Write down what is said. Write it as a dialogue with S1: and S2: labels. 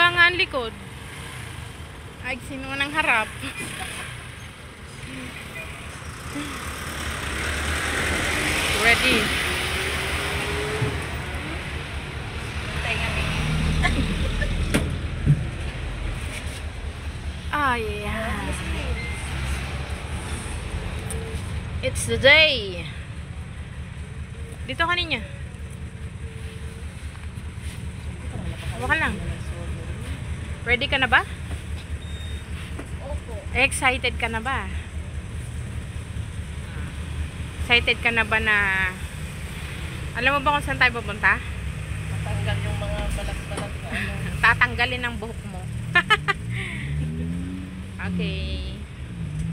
S1: mahaba nga ang likod. Ay, sino nang harap? Ready? Ah, yeah. It's the day. Dito ka niya. Huwag ka lang. Ready ka na ba?
S2: Opo.
S1: Excited ka na ba? Excited ka na ba na... Alam mo ba kung saan tayo pupunta?
S2: Matanggal yung mga balat-balat na ano.
S1: Tatanggalin ang buhok mo. Okay.